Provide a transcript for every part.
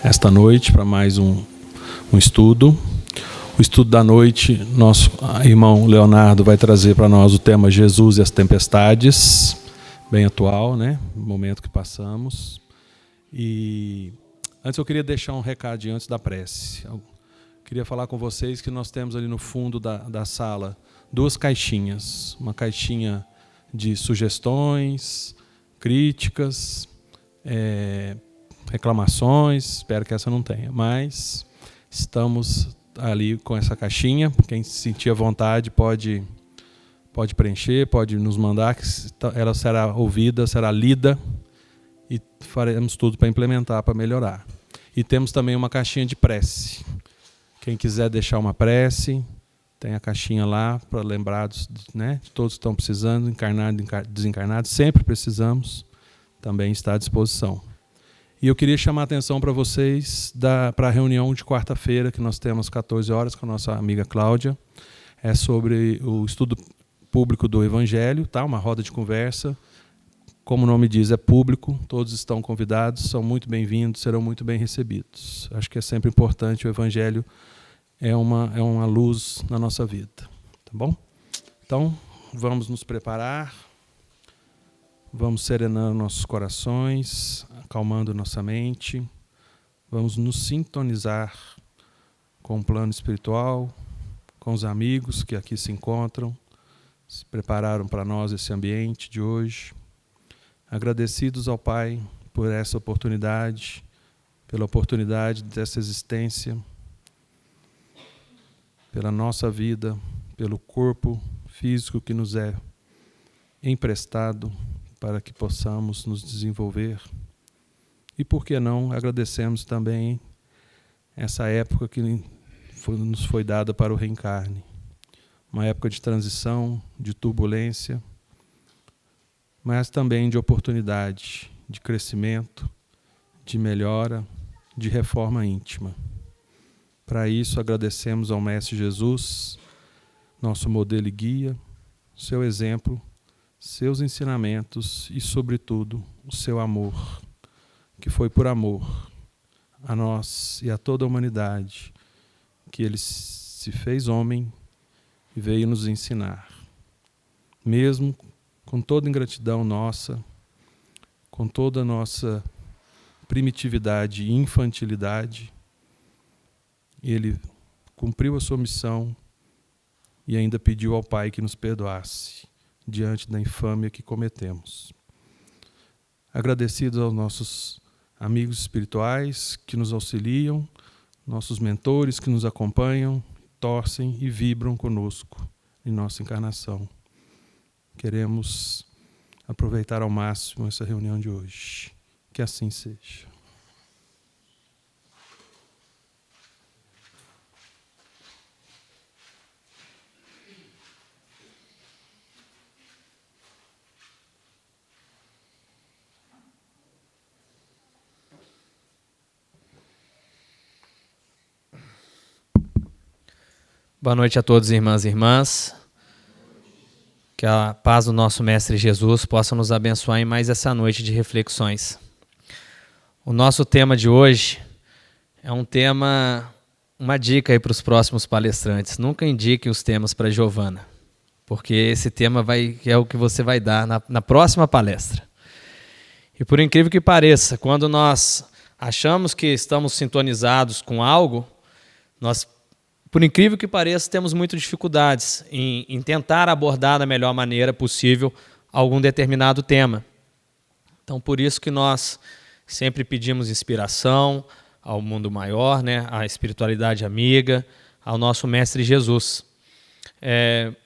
esta noite para mais um estudo. O estudo da noite, nosso irmão Leonardo vai trazer para nós o tema Jesus e as tempestades, bem atual, né? O momento que passamos. E antes eu queria deixar um recadinho antes da prece. Eu queria falar com vocês que nós temos ali no fundo da sala 2 caixinhas. Uma caixinha de sugestões, críticas, reclamações, espero que essa não tenha, mas estamos ali com essa caixinha. Quem se sentir à vontade pode preencher, pode nos mandar, que ela será ouvida, será lida e faremos tudo para implementar, para melhorar. E temos também uma caixinha de prece. Quem quiser deixar uma prece, tem a caixinha lá para lembrados, né, de todos que estão precisando, encarnados, desencarnados, sempre precisamos, também está à disposição. E eu queria chamar a atenção para vocês para a reunião de quarta-feira, que nós temos às 14 horas com a nossa amiga Cláudia. É sobre o estudo público do Evangelho, tá? Uma roda de conversa. Como o nome diz, é público, todos estão convidados, são muito bem-vindos, serão muito bem recebidos. Acho que é sempre importante, o Evangelho é uma luz na nossa vida. Tá bom? Então, vamos nos preparar. Vamos serenando nossos corações, acalmando nossa mente. Vamos nos sintonizar com o plano espiritual, com os amigos que aqui se encontram, se prepararam para nós esse ambiente de hoje. Agradecidos ao Pai por essa oportunidade, pela oportunidade dessa existência, pela nossa vida, pelo corpo físico que nos é emprestado para que possamos nos desenvolver. E por que não agradecemos também essa época que nos foi dada para o reencarne. Uma época de transição, de turbulência, mas também de oportunidade, de crescimento, de melhora, de reforma íntima. Para isso, agradecemos ao Mestre Jesus, nosso modelo e guia, seu exemplo, seus ensinamentos e, sobretudo, o seu amor, que foi por amor a nós e a toda a humanidade, que ele se fez homem e veio nos ensinar. Mesmo com toda ingratidão nossa, com toda a nossa primitividade e infantilidade, ele cumpriu a sua missão e ainda pediu ao Pai que nos perdoasse diante da infâmia que cometemos. Agradecidos aos nossos amigos espirituais que nos auxiliam, nossos mentores que nos acompanham, torcem e vibram conosco em nossa encarnação. Queremos aproveitar ao máximo essa reunião de hoje. Que assim seja. Boa noite a todos, irmãs e irmãs. Que a paz do nosso Mestre Jesus possa nos abençoar em mais essa noite de reflexões. O nosso tema de hoje é um tema, uma dica aí para os próximos palestrantes. Nunca indiquem os temas para Giovana, porque esse tema é o que você vai dar na próxima palestra. E por incrível que pareça, quando nós achamos que estamos sintonizados com algo, nós, por incrível que pareça, temos muitas dificuldades em tentar abordar da melhor maneira possível algum determinado tema. Então, por isso que nós sempre pedimos inspiração ao mundo maior, né, à espiritualidade amiga, ao nosso Mestre Jesus.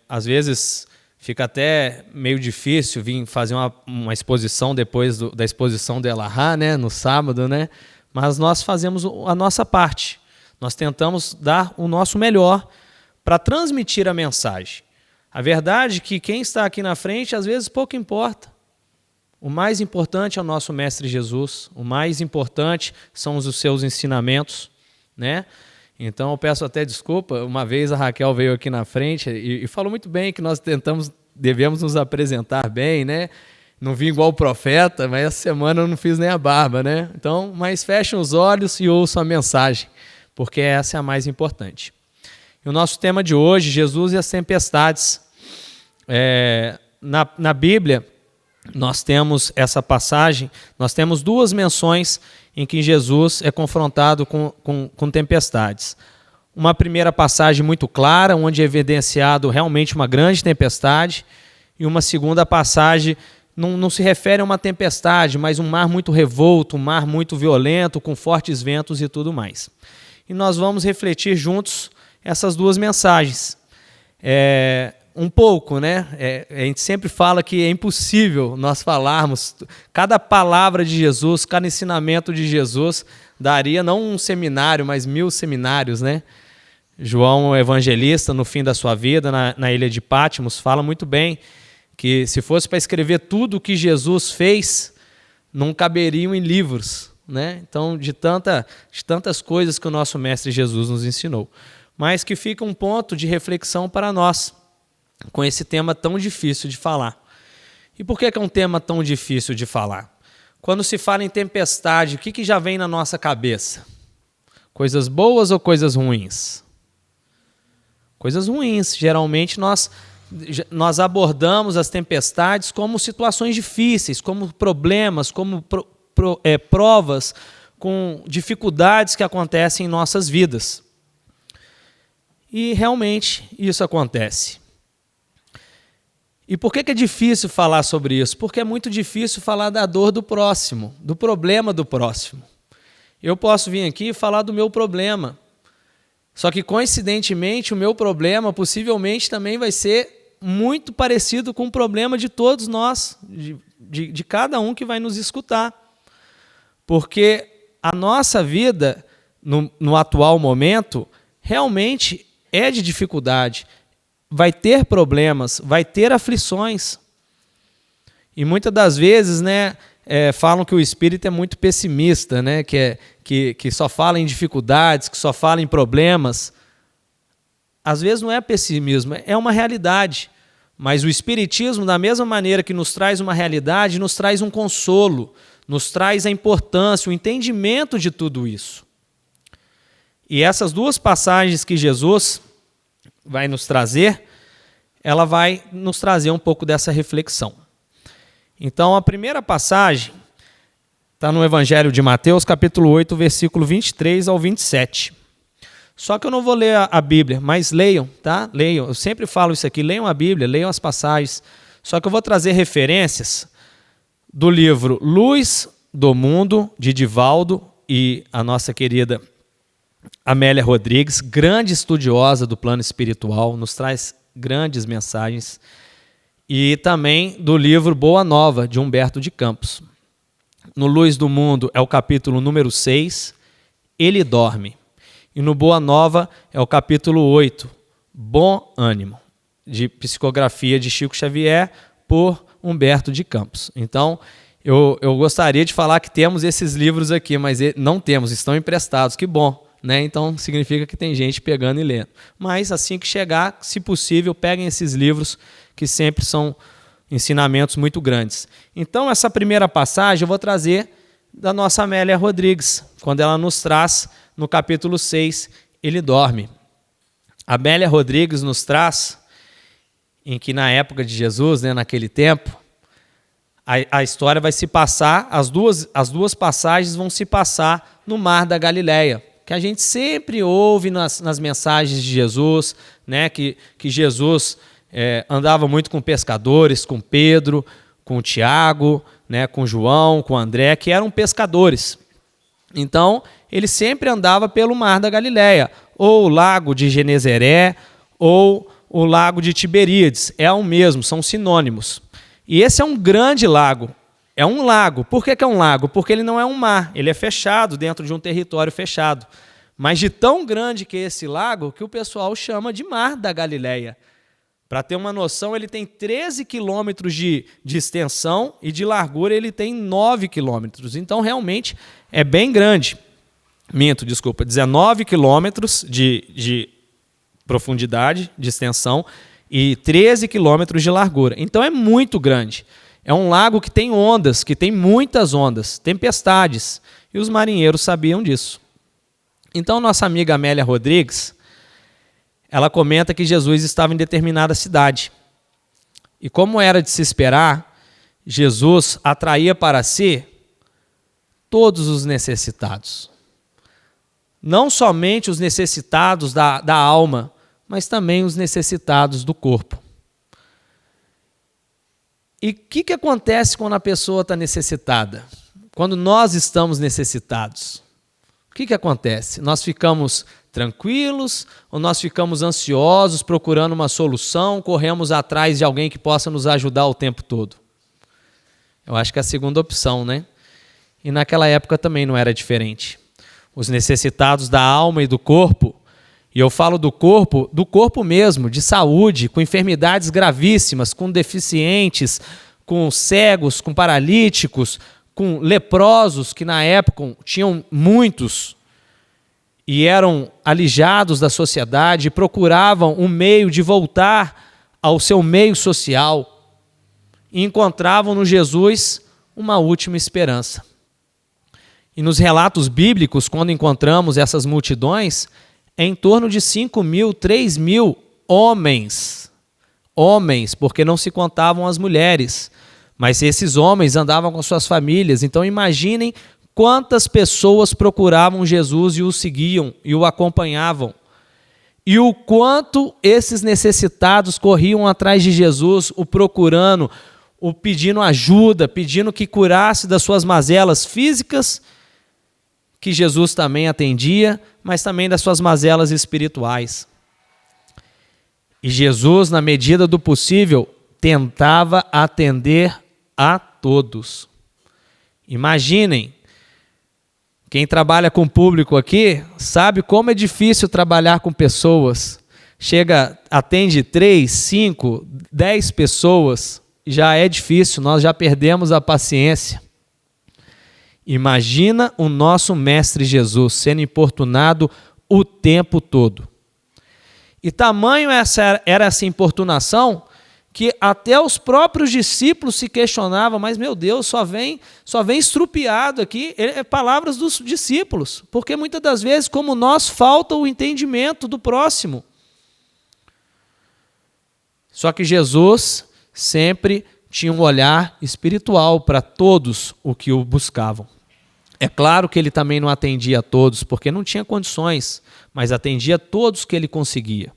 Às vezes fica até meio difícil vir fazer uma exposição depois da exposição de Elahá, né, no sábado, né, mas nós fazemos a nossa parte. Nós tentamos dar o nosso melhor para transmitir a mensagem. A verdade é que quem está aqui na frente, às vezes, pouco importa. O mais importante é o nosso Mestre Jesus, o mais importante são os seus ensinamentos, né? Então, eu peço até desculpa, uma vez a Raquel veio aqui na frente e falou muito bem que nós devemos nos apresentar bem, né? Não vim igual o profeta, mas essa semana eu não fiz nem a barba, né? Então, mas fechem os olhos e ouçam a mensagem, porque essa é a mais importante. E o nosso tema de hoje, Jesus e as tempestades. Na Bíblia, nós temos essa passagem, nós temos duas menções em que Jesus é confrontado com tempestades. Uma primeira passagem muito clara, onde é evidenciado realmente uma grande tempestade, e uma segunda passagem não se refere a uma tempestade, mas um mar muito revolto, um mar muito violento, com fortes ventos e tudo mais. E nós vamos refletir juntos essas duas mensagens. Um pouco, né? A gente sempre fala que é impossível nós falarmos cada palavra de Jesus, cada ensinamento de Jesus, daria não um seminário, mas 1000 seminários, né? João, o evangelista, no fim da sua vida, na ilha de Patmos, fala muito bem que se fosse para escrever tudo o que Jesus fez, não caberiam em livros, né? Então, de tantas coisas que o nosso Mestre Jesus nos ensinou. Mas que fica um ponto de reflexão para nós, com esse tema tão difícil de falar. E por que é um tema tão difícil de falar? Quando se fala em tempestade, o que já vem na nossa cabeça? Coisas boas ou coisas ruins? Coisas ruins. Geralmente nós abordamos as tempestades como situações difíceis, como problemas, como provas, com dificuldades que acontecem em nossas vidas. E realmente isso acontece. E por que é difícil falar sobre isso? Porque é muito difícil falar da dor do próximo, do problema do próximo. Eu posso vir aqui e falar do meu problema. Só que, coincidentemente, o meu problema possivelmente também vai ser muito parecido com o problema de todos nós, de cada um que vai nos escutar. Porque a nossa vida, no atual momento, realmente é de dificuldade. Vai ter problemas, vai ter aflições. E muitas das vezes, né, falam que o espírito é muito pessimista, né, que só fala em dificuldades, que só fala em problemas. Às vezes não é pessimismo, é uma realidade. Mas o espiritismo, da mesma maneira que nos traz uma realidade, nos traz um consolo, nos traz a importância, o entendimento de tudo isso. E essas duas passagens que Jesus vai nos trazer, ela vai nos trazer um pouco dessa reflexão. Então, a primeira passagem está no Evangelho de Mateus, capítulo 8, versículo 23 ao 27. Só que eu não vou ler a Bíblia, mas leiam, tá? Leiam. Eu sempre falo isso aqui, leiam a Bíblia, leiam as passagens. Só que eu vou trazer referências do livro Luz do Mundo, de Divaldo, e a nossa querida Amélia Rodrigues, grande estudiosa do plano espiritual, nos traz grandes mensagens. E também do livro Boa Nova, de Humberto de Campos. No Luz do Mundo é o capítulo número 6, Ele Dorme. E no Boa Nova é o capítulo 8, Bom Ânimo, de psicografia de Chico Xavier por Humberto de Campos. Então, eu gostaria de falar que temos esses livros aqui, mas não temos, estão emprestados, que bom, né? Então, significa que tem gente pegando e lendo. Mas, assim que chegar, se possível, peguem esses livros, que sempre são ensinamentos muito grandes. Então, essa primeira passagem eu vou trazer da nossa Amélia Rodrigues, quando ela nos traz, no capítulo 6, Ele Dorme. A Amélia Rodrigues nos traz, em que na época de Jesus, né, naquele tempo, a história vai se passar, as duas passagens vão se passar no Mar da Galileia, que a gente sempre ouve nas mensagens de Jesus, né, que Jesus andava muito com pescadores, com Pedro, com Tiago, né, com João, com André, que eram pescadores. Então, ele sempre andava pelo Mar da Galileia, ou o Lago de Genezaré, ou o Lago de Tiberíades. É o mesmo, são sinônimos. E esse é um grande lago. É um lago. Por que é um lago? Porque ele não é um mar, ele é fechado, dentro de um território fechado. Mas de tão grande que é esse lago, que o pessoal chama de Mar da Galileia. Para ter uma noção, ele tem 13 quilômetros de extensão e de largura ele tem 9 quilômetros. Então, realmente, é bem grande. 19 quilômetros de profundidade, de extensão, e 13 quilômetros de largura. Então, é muito grande. É um lago que tem ondas, que tem muitas ondas, tempestades. E os marinheiros sabiam disso. Então, nossa amiga Amélia Rodrigues, ela comenta que Jesus estava em determinada cidade. E como era de se esperar, Jesus atraía para si todos os necessitados. Não somente os necessitados da alma, mas também os necessitados do corpo. E o que acontece quando a pessoa está necessitada? Quando nós estamos necessitados? O que acontece? Nós ficamos tranquilos ou nós ficamos ansiosos, procurando uma solução, corremos atrás de alguém que possa nos ajudar o tempo todo? Eu acho que é a segunda opção, né? E naquela época também não era diferente. Os necessitados da alma e do corpo, e eu falo do corpo mesmo, de saúde, com enfermidades gravíssimas, com deficientes, com cegos, com paralíticos, com leprosos, que na época tinham muitos, e eram alijados da sociedade, e procuravam um meio de voltar ao seu meio social, e encontravam no Jesus uma última esperança. E nos relatos bíblicos, quando encontramos essas multidões, é em torno de 5.000, 3.000 homens. Homens, porque não se contavam as mulheres. Mas esses homens andavam com suas famílias. Então imaginem quantas pessoas procuravam Jesus e o seguiam e o acompanhavam. E o quanto esses necessitados corriam atrás de Jesus, o procurando, o pedindo ajuda, pedindo que curasse das suas mazelas físicas, que Jesus também atendia, mas também das suas mazelas espirituais. E Jesus, na medida do possível, tentava atender a todos. Imaginem, quem trabalha com público aqui sabe como é difícil trabalhar com pessoas. Atende 3, 5, 10 pessoas, já é difícil, nós já perdemos a paciência. Imagina o nosso Mestre Jesus sendo importunado o tempo todo. E tamanho era essa importunação que até os próprios discípulos se questionavam, mas meu Deus, só vem estrupiado aqui, palavras dos discípulos, porque muitas das vezes, como nós, falta o entendimento do próximo. Só que Jesus sempre tinha um olhar espiritual para todos o que o buscavam. É claro que ele também não atendia a todos, porque não tinha condições, mas atendia a todos que ele conseguia.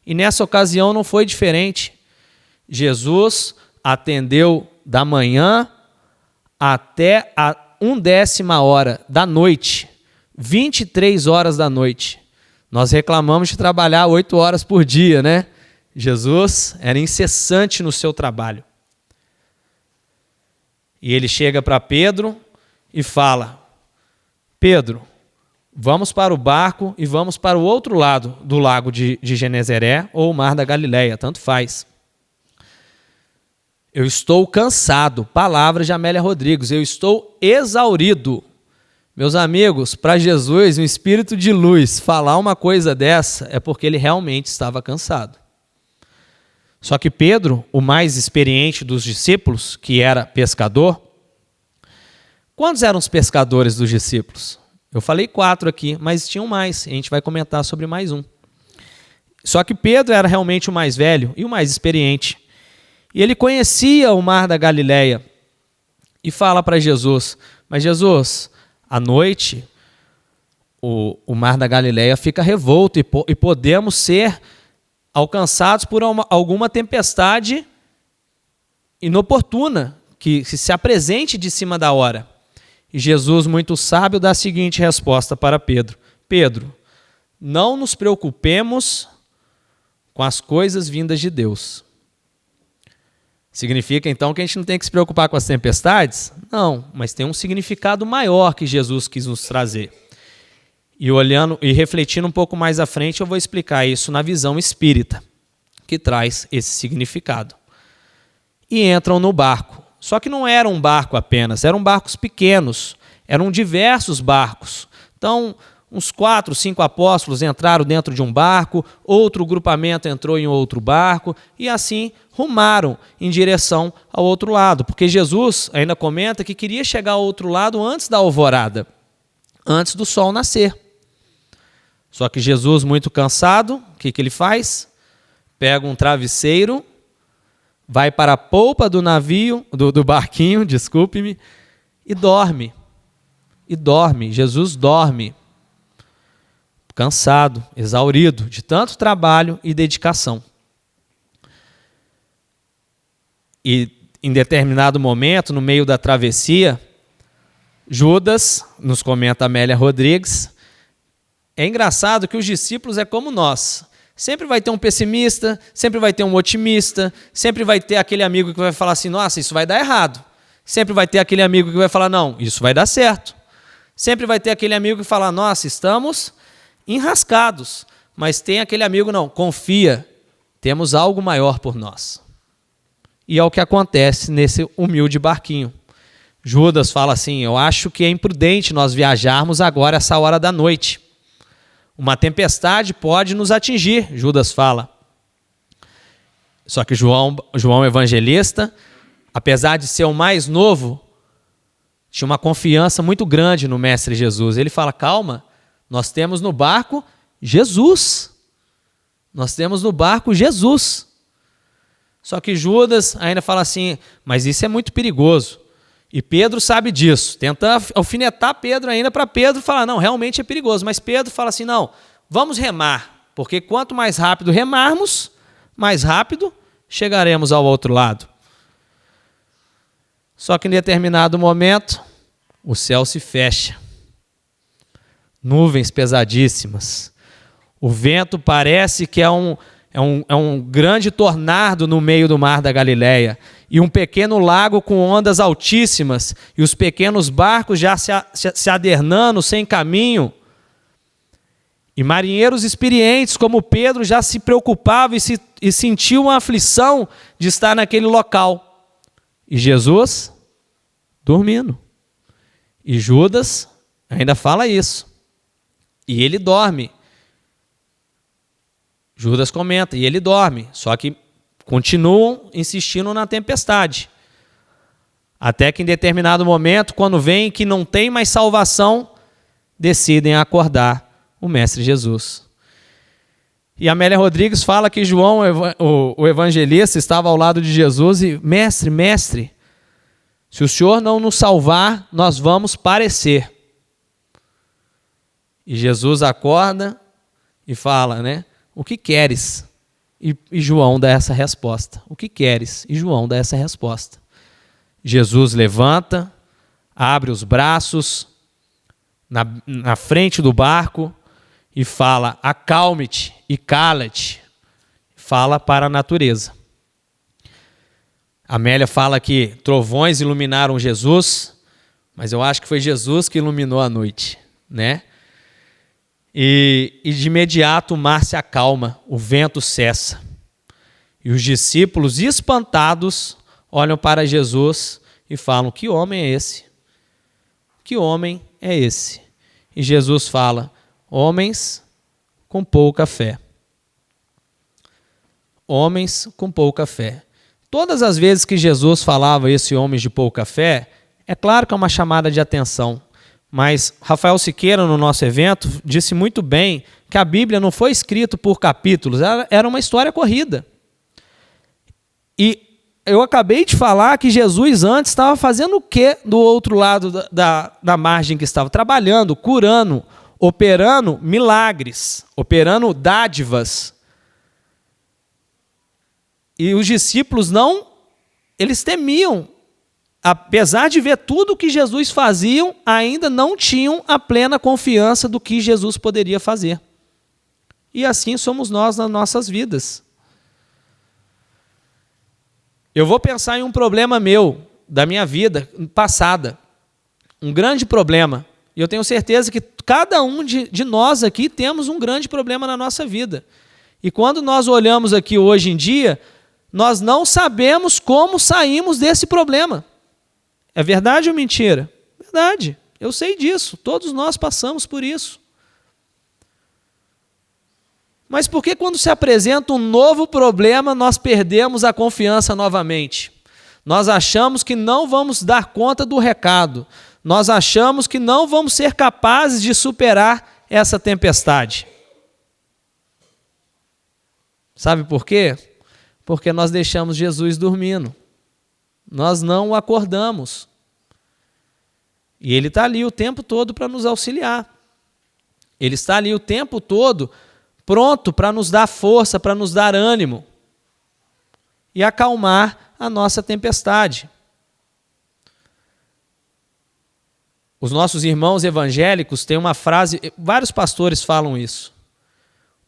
E nessa ocasião não foi diferente. Jesus atendeu da manhã até a 1/10 da noite, 23 horas da noite. Nós reclamamos de trabalhar 8 horas por dia, né? Jesus era incessante no seu trabalho. E ele chega para Pedro e fala: Pedro, vamos para o barco e vamos para o outro lado do lago de Genezaré ou o mar da Galileia, tanto faz. Eu estou cansado, palavras de Amélia Rodrigues, eu estou exaurido. Meus amigos, para Jesus, um espírito de luz, falar uma coisa dessa é porque ele realmente estava cansado. Só que Pedro, o mais experiente dos discípulos, que era pescador, quantos eram os pescadores dos discípulos? Eu falei 4 aqui, mas tinham mais. A gente vai comentar sobre mais um. Só que Pedro era realmente o mais velho e o mais experiente. E ele conhecia o mar da Galileia. E fala para Jesus: mas Jesus, à noite, o mar da Galileia fica revolto e podemos ser alcançados por alguma tempestade inoportuna que se apresente de cima da hora. E Jesus, muito sábio, dá a seguinte resposta para Pedro: Pedro, não nos preocupemos com as coisas vindas de Deus. Significa então que a gente não tem que se preocupar com as tempestades? Não, mas tem um significado maior que Jesus quis nos trazer. E olhando e refletindo um pouco mais à frente, eu vou explicar isso na visão espírita, que traz esse significado. E entram no barco. Só que não era um barco apenas, eram barcos pequenos, eram diversos barcos. Então, uns 4, 5 apóstolos entraram dentro de um barco, outro grupamento entrou em outro barco, e assim rumaram em direção ao outro lado, porque Jesus ainda comenta que queria chegar ao outro lado antes da alvorada, antes do sol nascer. Só que Jesus, muito cansado, o que ele faz? Pega um travesseiro, vai para a polpa do navio, do barquinho, desculpe-me, e dorme. E dorme, Jesus dorme. Cansado, exaurido de tanto trabalho e dedicação. E em determinado momento, no meio da travessia, Judas, nos comenta Amélia Rodrigues, é engraçado que os discípulos é como nós. Sempre vai ter um pessimista, sempre vai ter um otimista, sempre vai ter aquele amigo que vai falar assim, nossa, isso vai dar errado. Sempre vai ter aquele amigo que vai falar, não, isso vai dar certo. Sempre vai ter aquele amigo que fala, nossa, estamos enrascados. Mas tem aquele amigo, não, confia, temos algo maior por nós. E é o que acontece nesse humilde barquinho. Judas fala assim, eu acho que é imprudente nós viajarmos agora essa hora da noite. Uma tempestade pode nos atingir, Judas fala. Só que João Evangelista, apesar de ser o mais novo, tinha uma confiança muito grande no Mestre Jesus. Ele fala, calma, nós temos no barco Jesus. Nós temos no barco Jesus. Só que Judas ainda fala assim, mas isso é muito perigoso. E Pedro sabe disso. Tenta alfinetar Pedro ainda para Pedro falar, não, realmente é perigoso. Mas Pedro fala assim, não, vamos remar. Porque quanto mais rápido remarmos, mais rápido chegaremos ao outro lado. Só que em determinado momento, o céu se fecha. Nuvens pesadíssimas. O vento parece que é um grande tornado no meio do mar da Galileia. E um pequeno lago com ondas altíssimas. E os pequenos barcos já se adernando, sem caminho. E marinheiros experientes como Pedro já se preocupavam e sentiam uma aflição de estar naquele local. E Jesus dormindo. E Judas ainda fala isso. E ele dorme. Judas comenta, e ele dorme. Só que continuam insistindo na tempestade. Até que em determinado momento, quando veem que não tem mais salvação, decidem acordar o Mestre Jesus. E Amélia Rodrigues fala que João, o evangelista, estava ao lado de Jesus e, mestre, se o Senhor não nos salvar, nós vamos perecer. E Jesus acorda e fala, né? O que queres? E João dá essa resposta. O que queres? E João dá essa resposta. Jesus levanta, abre os braços na frente do barco e fala, acalme-te e cala-te. Fala para a natureza. Amélia fala que trovões iluminaram Jesus, mas eu acho que foi Jesus que iluminou a noite, né? E de imediato o mar se acalma, o vento cessa. E os discípulos, espantados, olham para Jesus e falam, que homem é esse? Que homem é esse? E Jesus fala, homens com pouca fé. Homens com pouca fé. Todas as vezes que Jesus falava esse homens de pouca fé, é claro que é uma chamada de atenção. Mas Rafael Siqueira, no nosso evento, disse muito bem que a Bíblia não foi escrita por capítulos, era uma história corrida. E eu acabei de falar que Jesus antes estava fazendo o quê do outro lado da margem que estava? Trabalhando, curando, operando milagres, operando dádivas. E os discípulos eles temiam. Apesar de ver tudo o que Jesus fazia, ainda não tinham a plena confiança do que Jesus poderia fazer. E assim somos nós nas nossas vidas. Eu vou pensar em um problema meu, da minha vida passada. Um grande problema. E eu tenho certeza que cada um de nós aqui temos um grande problema na nossa vida. E quando nós olhamos aqui hoje em dia, nós não sabemos como saímos desse problema. É verdade ou mentira? Verdade. Eu sei disso. Todos nós passamos por isso. Mas por que quando se apresenta um novo problema, nós perdemos a confiança novamente? Nós achamos que não vamos dar conta do recado. Nós achamos que não vamos ser capazes de superar essa tempestade. Sabe por quê? Porque nós deixamos Jesus dormindo. Nós não o acordamos. E Ele está ali o tempo todo para nos auxiliar. Ele está ali o tempo todo pronto para nos dar força, para nos dar ânimo e acalmar a nossa tempestade. Os nossos irmãos evangélicos têm uma frase, vários pastores falam isso.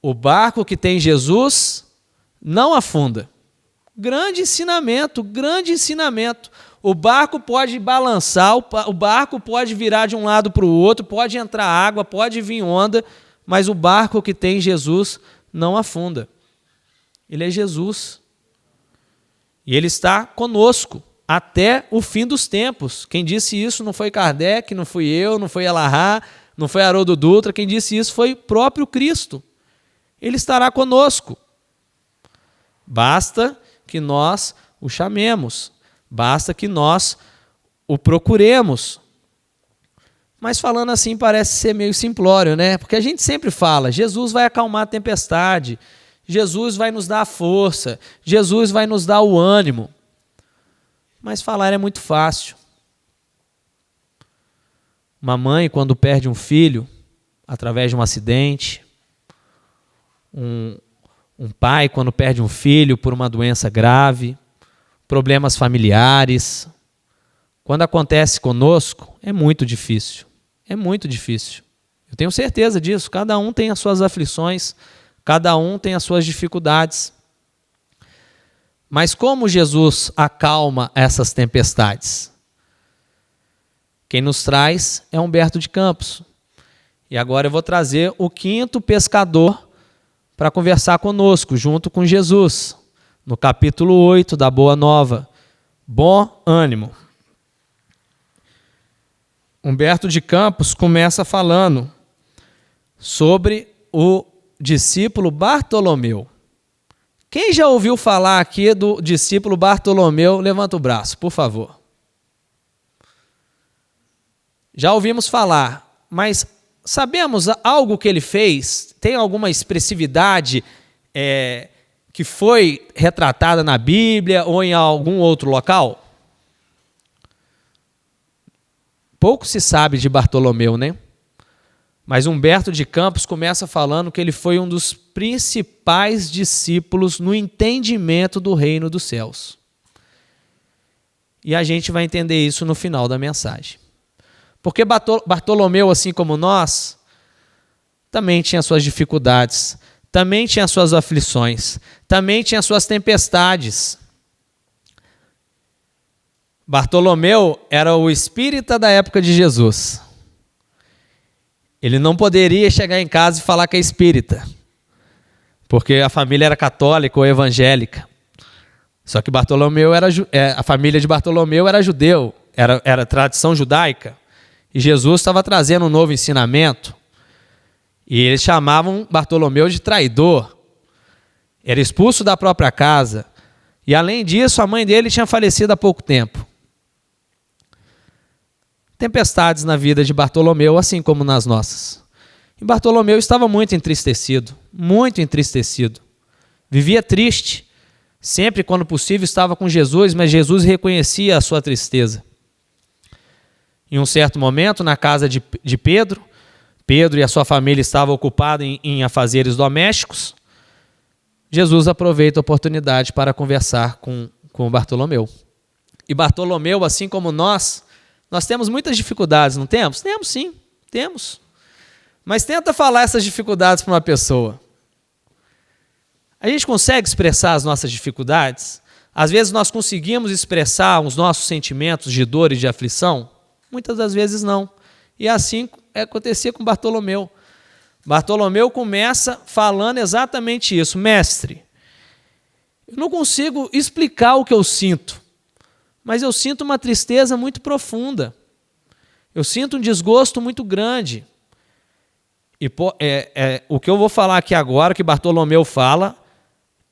O barco que tem Jesus não afunda. Grande ensinamento, grande ensinamento. O barco pode balançar, o barco pode virar de um lado para o outro, pode entrar água, pode vir onda, mas o barco que tem Jesus não afunda. Ele é Jesus. E Ele está conosco até o fim dos tempos. Quem disse isso não foi Kardec, não fui eu, não foi Elahá, não foi Haroldo Dutra. Quem disse isso foi o próprio Cristo. Ele estará conosco. Basta que nós o chamemos. Basta que nós o procuremos. Mas falando assim parece ser meio simplório, né? Porque a gente sempre fala, Jesus vai acalmar a tempestade, Jesus vai nos dar a força, Jesus vai nos dar o ânimo. Mas falar é muito fácil. Uma mãe, quando perde um filho, através de um acidente, um pai, quando perde um filho por uma doença grave, problemas familiares, quando acontece conosco, é muito difícil. É muito difícil. Eu tenho certeza disso. Cada um tem as suas aflições, cada um tem as suas dificuldades. Mas como Jesus acalma essas tempestades? Quem nos traz é Humberto de Campos. E agora eu vou trazer o quinto pescador para conversar conosco, junto com Jesus, no capítulo 8 da Boa Nova. Bom ânimo. Humberto de Campos começa falando sobre o discípulo Bartolomeu. Quem já ouviu falar aqui do discípulo Bartolomeu? Levanta o braço, por favor. Já ouvimos falar, mas sabemos algo que ele fez? Tem alguma expressividade que foi retratada na Bíblia ou em algum outro local? Pouco se sabe de Bartolomeu, né? Mas Humberto de Campos começa falando que ele foi um dos principais discípulos no entendimento do reino dos céus. E a gente vai entender isso no final da mensagem. Porque Bartolomeu, assim como nós, também tinha suas dificuldades, também tinha suas aflições, também tinha suas tempestades. Bartolomeu era o espírita da época de Jesus. Ele não poderia chegar em casa e falar que é espírita, porque a família era católica ou evangélica. Só que a família de Bartolomeu era judeu, era tradição judaica. E Jesus estava trazendo um novo ensinamento. E eles chamavam Bartolomeu de traidor. Era expulso da própria casa. E além disso, a mãe dele tinha falecido há pouco tempo. Tempestades na vida de Bartolomeu, assim como nas nossas. E Bartolomeu estava muito entristecido. Vivia triste. Sempre, quando possível, estava com Jesus, mas Jesus reconhecia a sua tristeza. Em um certo momento, na casa de Pedro e a sua família estavam ocupados em afazeres domésticos. Jesus aproveita a oportunidade para conversar com Bartolomeu. E Bartolomeu, assim como nós temos muitas dificuldades, não temos? Temos sim, temos. Mas tenta falar essas dificuldades para uma pessoa. A gente consegue expressar as nossas dificuldades? Às vezes nós conseguimos expressar os nossos sentimentos de dor e de aflição? Muitas das vezes não. E assim acontecia com Bartolomeu. Bartolomeu começa falando exatamente isso. Mestre, eu não consigo explicar o que eu sinto, mas eu sinto uma tristeza muito profunda. Eu sinto um desgosto muito grande. O que eu vou falar aqui agora, que Bartolomeu fala,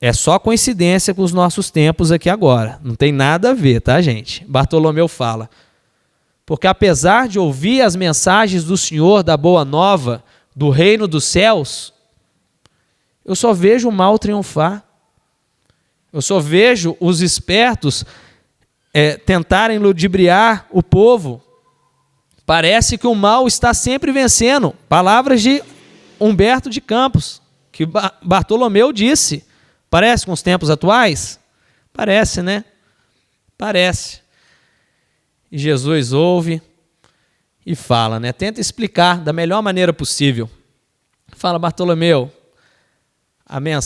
é só coincidência com os nossos tempos aqui agora. Não tem nada a ver, tá, gente? Bartolomeu fala: porque apesar de ouvir as mensagens do Senhor da boa nova, do reino dos céus, eu só vejo o mal triunfar. Eu só vejo os espertos tentarem ludibriar o povo. Parece que o mal está sempre vencendo. Palavras de Humberto de Campos, que Bartolomeu disse. Parece com os tempos atuais? Parece, né? Parece. E Jesus ouve e fala, né? Tenta explicar da melhor maneira possível. Fala: Bartolomeu,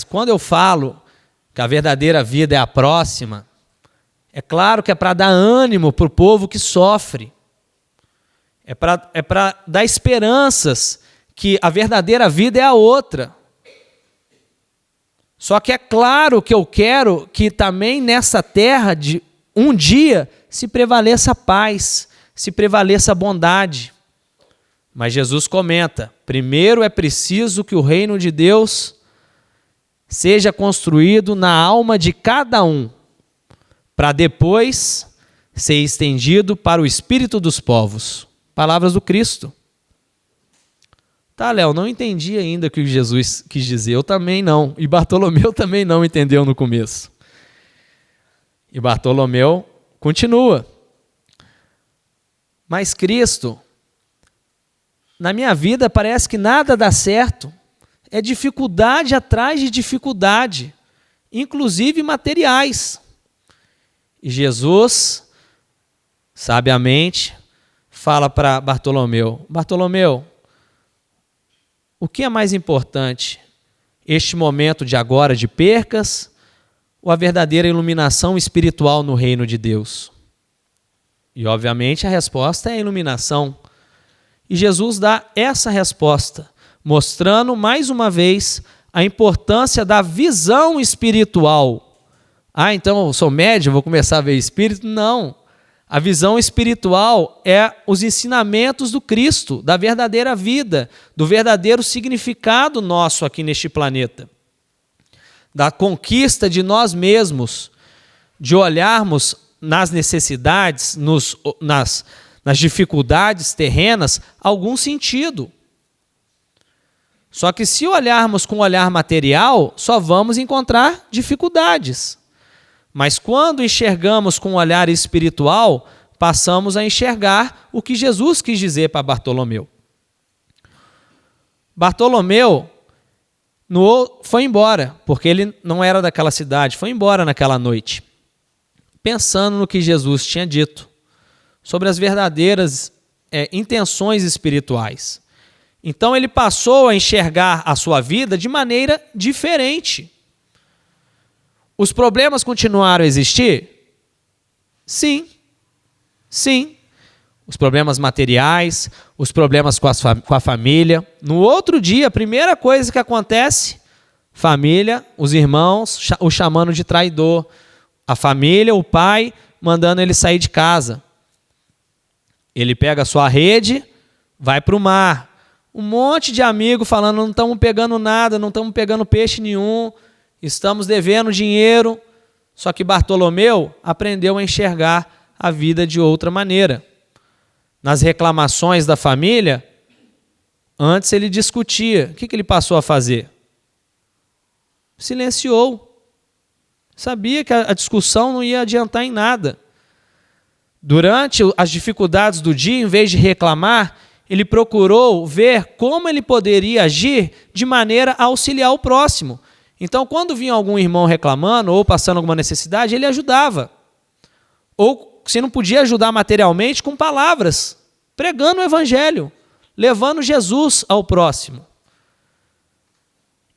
quando eu falo que a verdadeira vida é a próxima, é claro que é para dar ânimo para o povo que sofre. É para dar esperanças que a verdadeira vida é a outra. Só que é claro que eu quero que também nessa terra, um dia, se prevaleça a paz, se prevaleça a bondade. Mas Jesus comenta: primeiro é preciso que o reino de Deus seja construído na alma de cada um, para depois ser estendido para o espírito dos povos. Palavras do Cristo. Tá, Léo, não entendi ainda o que Jesus quis dizer. Eu também não. E Bartolomeu também não entendeu no começo. E Bartolomeu continua: mas Cristo, na minha vida parece que nada dá certo. É dificuldade atrás de dificuldade, inclusive materiais. E Jesus, sabiamente, fala para Bartolomeu: Bartolomeu, o que é mais importante? Este momento de agora de percas ou a verdadeira iluminação espiritual no reino de Deus? E obviamente a resposta é a iluminação. E Jesus dá essa resposta, mostrando mais uma vez a importância da visão espiritual. Ah, então eu sou médium, vou começar a ver espírito? Não. A visão espiritual é os ensinamentos do Cristo, da verdadeira vida, do verdadeiro significado nosso aqui neste planeta. Da conquista de nós mesmos, de olharmos nas necessidades, nas dificuldades terrenas, algum sentido. Só que se olharmos com o olhar material, só vamos encontrar dificuldades. Mas quando enxergamos com o olhar espiritual, passamos a enxergar o que Jesus quis dizer para Bartolomeu. Bartolomeu foi embora, porque ele não era daquela cidade, foi embora naquela noite, pensando no que Jesus tinha dito, sobre as verdadeiras intenções espirituais. Então ele passou a enxergar a sua vida de maneira diferente. Os problemas continuaram a existir? Sim. Sim. Os problemas materiais, os problemas com a família. No outro dia, a primeira coisa que acontece, família, os irmãos o chamando de traidor. A família, o pai, mandando ele sair de casa. Ele pega a sua rede, vai para o mar. Um monte de amigo falando: não estamos pegando nada, não estamos pegando peixe nenhum, estamos devendo dinheiro. Só que Bartolomeu aprendeu a enxergar a vida de outra maneira. Nas reclamações da família, antes ele discutia. O que ele passou a fazer? Silenciou. Sabia que a discussão não ia adiantar em nada. Durante as dificuldades do dia, em vez de reclamar, ele procurou ver como ele poderia agir de maneira a auxiliar o próximo. Então, quando vinha algum irmão reclamando ou passando alguma necessidade, ele ajudava. Ou, se não podia ajudar materialmente, com palavras, pregando o evangelho, levando Jesus ao próximo.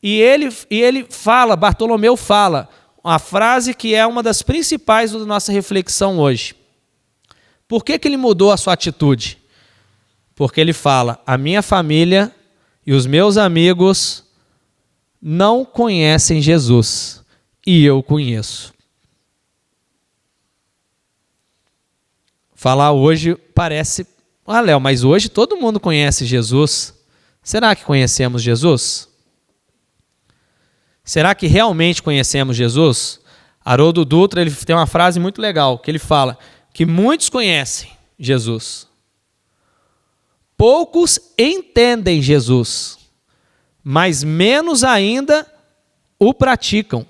E ele fala, Bartolomeu fala, uma frase que é uma das principais da nossa reflexão hoje. Por que ele mudou a sua atitude? Porque ele fala: a minha família e os meus amigos não conhecem Jesus e eu conheço. Falar hoje parece: Léo, mas hoje todo mundo conhece Jesus. Será que conhecemos Jesus? Será que realmente conhecemos Jesus? Haroldo Dutra, ele tem uma frase muito legal, que ele fala que muitos conhecem Jesus. Poucos entendem Jesus, mas menos ainda o praticam.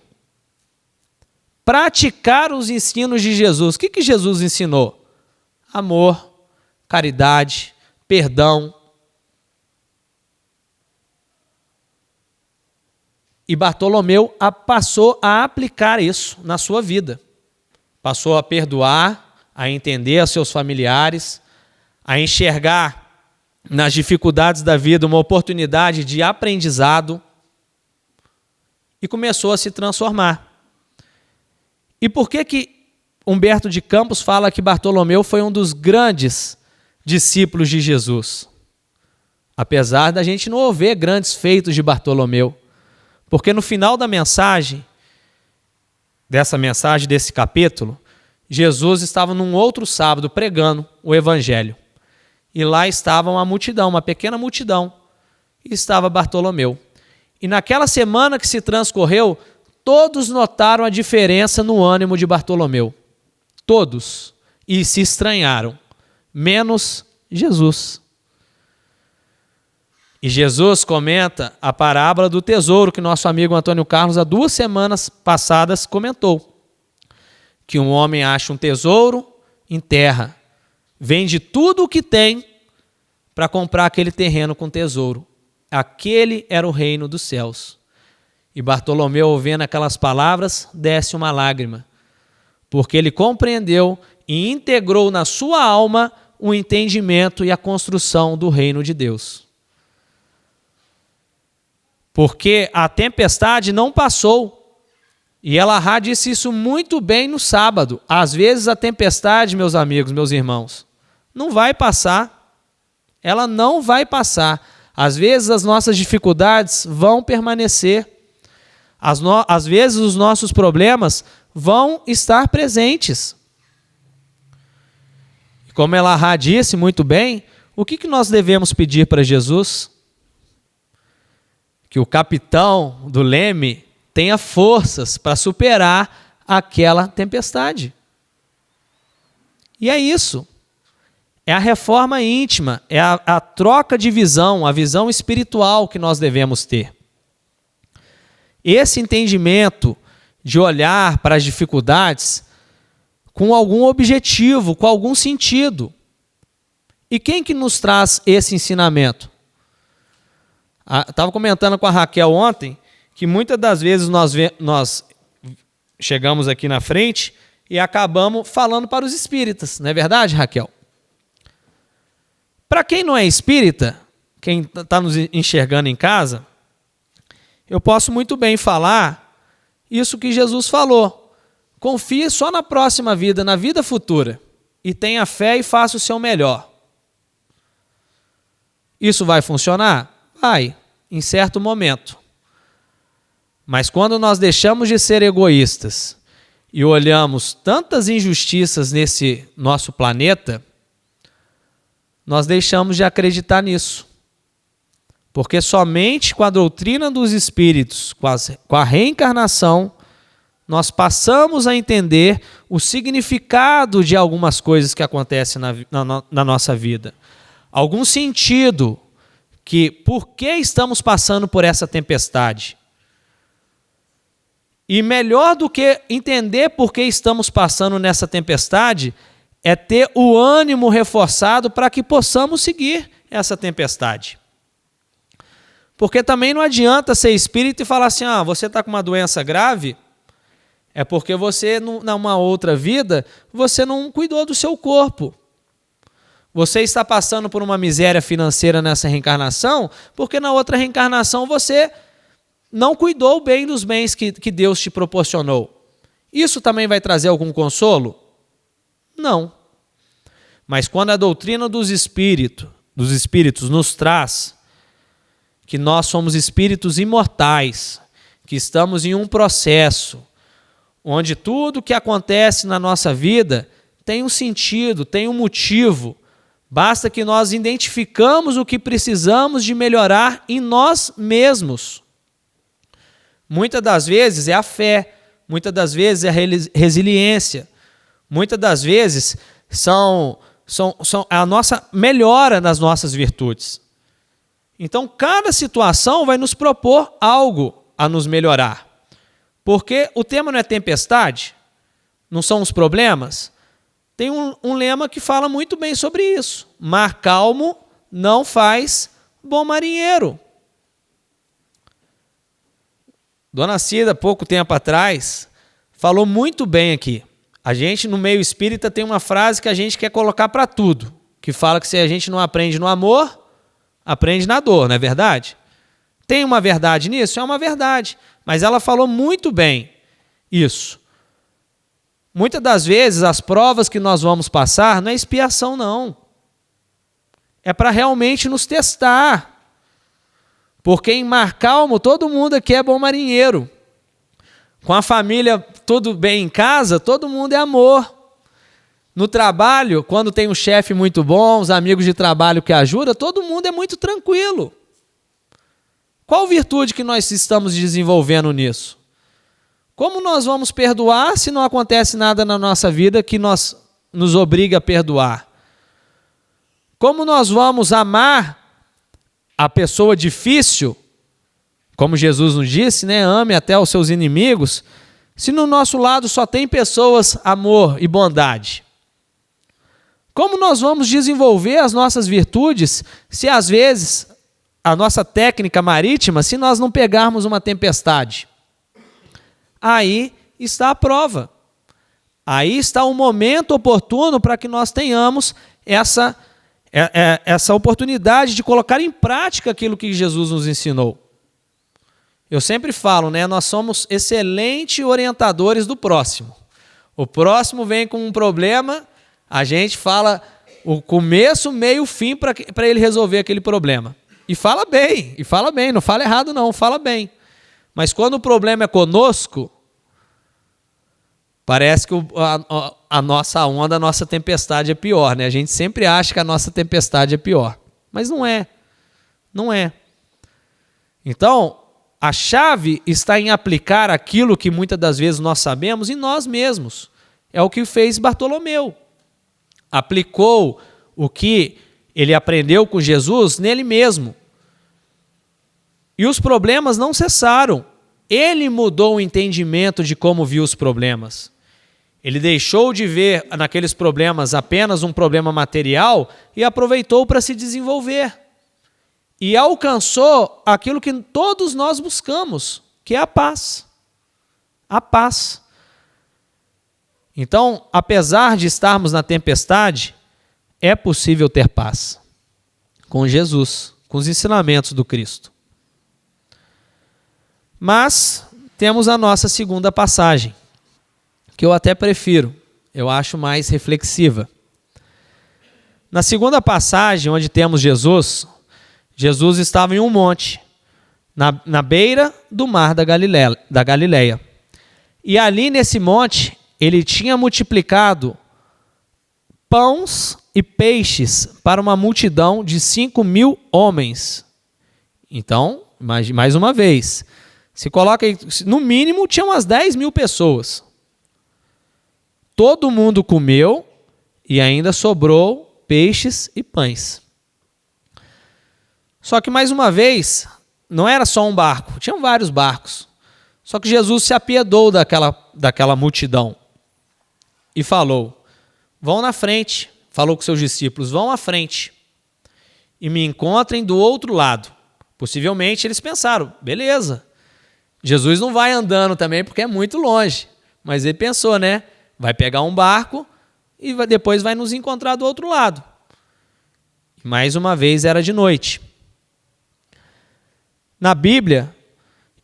Praticar os ensinos de Jesus. O que Jesus ensinou? Amor, caridade, perdão. E Bartolomeu passou a aplicar isso na sua vida. Passou a perdoar, a entender a seus familiares, a enxergar nas dificuldades da vida uma oportunidade de aprendizado e começou a se transformar. E por que Humberto de Campos fala que Bartolomeu foi um dos grandes discípulos de Jesus? Apesar da gente não ouvir grandes feitos de Bartolomeu. Porque no final da mensagem, desse capítulo, Jesus estava num outro sábado pregando o Evangelho. E lá estava uma multidão, uma pequena multidão, e estava Bartolomeu. E naquela semana que se transcorreu, todos notaram a diferença no ânimo de Bartolomeu. Todos. E se estranharam, menos Jesus. E Jesus comenta a parábola do tesouro que nosso amigo Antônio Carlos, há 2 semanas passadas, comentou. Que um homem acha um tesouro em terra, vende tudo o que tem para comprar aquele terreno com tesouro. Aquele era o reino dos céus. E Bartolomeu, ouvindo aquelas palavras, desce uma lágrima, porque ele compreendeu e integrou na sua alma o entendimento e a construção do reino de Deus. Porque a tempestade não passou. E Elahá disse isso muito bem no sábado. Às vezes a tempestade, meus amigos, meus irmãos, não vai passar. Ela não vai passar. Às vezes as nossas dificuldades vão permanecer. Às vezes os nossos problemas vão estar presentes. E como Elahá disse muito bem, o que nós devemos pedir para Jesus? Que o capitão do leme tenha forças para superar aquela tempestade. E é isso. É a reforma íntima, é a troca de visão, a visão espiritual que nós devemos ter. Esse entendimento de olhar para as dificuldades com algum objetivo, com algum sentido. E quem que nos traz esse ensinamento? Estava comentando com a Raquel ontem que muitas das vezes nós chegamos aqui na frente e acabamos falando para os espíritas, não é verdade, Raquel? Para quem não é espírita, quem está nos enxergando em casa, eu posso muito bem falar isso que Jesus falou. Confie só na próxima vida, na vida futura, e tenha fé e faça o seu melhor. Isso vai funcionar? Vai, em certo momento. Mas quando nós deixamos de ser egoístas e olhamos tantas injustiças nesse nosso planeta, nós deixamos de acreditar nisso. Porque somente com a doutrina dos espíritos, com a reencarnação, nós passamos a entender o significado de algumas coisas que acontecem na nossa vida. Algum sentido que por que estamos passando por essa tempestade. E melhor do que entender por que estamos passando nessa tempestade, é ter o ânimo reforçado para que possamos seguir essa tempestade. Porque também não adianta ser espírita e falar assim, você está com uma doença grave, é porque você, numa outra vida, você não cuidou do seu corpo. Você está passando por uma miséria financeira nessa reencarnação, porque na outra reencarnação você não cuidou bem dos bens que Deus te proporcionou. Isso também vai trazer algum consolo? Não. Mas quando a doutrina dos espíritos nos traz que nós somos espíritos imortais, que estamos em um processo onde tudo que acontece na nossa vida tem um sentido, tem um motivo Basta que nós identificamos o que precisamos de melhorar em nós mesmos. Muitas das vezes é a fé, muitas das vezes é a resiliência, muitas das vezes são a nossa melhora nas nossas virtudes. Então, cada situação vai nos propor algo a nos melhorar. Porque o tema não é tempestade, não são os problemas. Tem um lema que fala muito bem sobre isso. Mar calmo não faz bom marinheiro. Dona Cida, pouco tempo atrás, falou muito bem aqui. A gente, no meio espírita, tem uma frase que a gente quer colocar para tudo, que fala que se a gente não aprende no amor, aprende na dor, não é verdade? Tem uma verdade nisso? É uma verdade. Mas ela falou muito bem isso. Muitas das vezes, as provas que nós vamos passar não é expiação, não. É para realmente nos testar. Porque em mar calmo, todo mundo aqui é bom marinheiro. Com a família tudo bem em casa, todo mundo é amor. No trabalho, quando tem um chefe muito bom, os amigos de trabalho que ajudam, todo mundo é muito tranquilo. Qual virtude que nós estamos desenvolvendo nisso? Como nós vamos perdoar se não acontece nada na nossa vida que nos obriga a perdoar? Como nós vamos amar a pessoa difícil, como Jesus nos disse, né? Ame até os seus inimigos, se no nosso lado só tem pessoas, amor e bondade? Como nós vamos desenvolver as nossas virtudes se às vezes a nossa técnica marítima, se nós não pegarmos uma tempestade? Aí está a prova. Aí está o momento oportuno para que nós tenhamos essa oportunidade de colocar em prática aquilo que Jesus nos ensinou. Eu sempre falo, né? Nós somos excelentes orientadores do próximo. O próximo vem com um problema, a gente fala o começo, meio, fim para ele resolver aquele problema. E fala bem, não fala errado não, fala bem. Mas quando o problema é conosco, parece que a nossa onda, a nossa tempestade é pior, né? A gente sempre acha que a nossa tempestade é pior. Mas não é. Não é. Então, a chave está em aplicar aquilo que muitas das vezes nós sabemos em nós mesmos. É o que fez Bartolomeu. Aplicou o que ele aprendeu com Jesus nele mesmo. E os problemas não cessaram. Ele mudou o entendimento de como viu os problemas. Ele deixou de ver naqueles problemas apenas um problema material e aproveitou para se desenvolver. E alcançou aquilo que todos nós buscamos, que é a paz. A paz. Então, apesar de estarmos na tempestade, é possível ter paz com Jesus, com os ensinamentos do Cristo. Mas temos a nossa segunda passagem, que eu até prefiro, eu acho mais reflexiva. Na segunda passagem, onde temos Jesus estava em um monte, na beira do mar da Galileia. E ali nesse monte, ele tinha multiplicado pães e peixes para uma multidão de 5.000 homens. Então, mais uma vez, se coloca aí, no mínimo tinha umas 10.000 pessoas. Todo mundo comeu e ainda sobrou peixes e pães. Só que, mais uma vez, não era só um barco, tinham vários barcos. Só que Jesus se apiedou daquela multidão e falou: vão na frente, falou com seus discípulos, vão à frente e me encontrem do outro lado. Possivelmente eles pensaram, beleza, Jesus não vai andando também porque é muito longe. Mas ele pensou, né? Vai pegar um barco e depois vai nos encontrar do outro lado. Mais uma vez era de noite. Na Bíblia,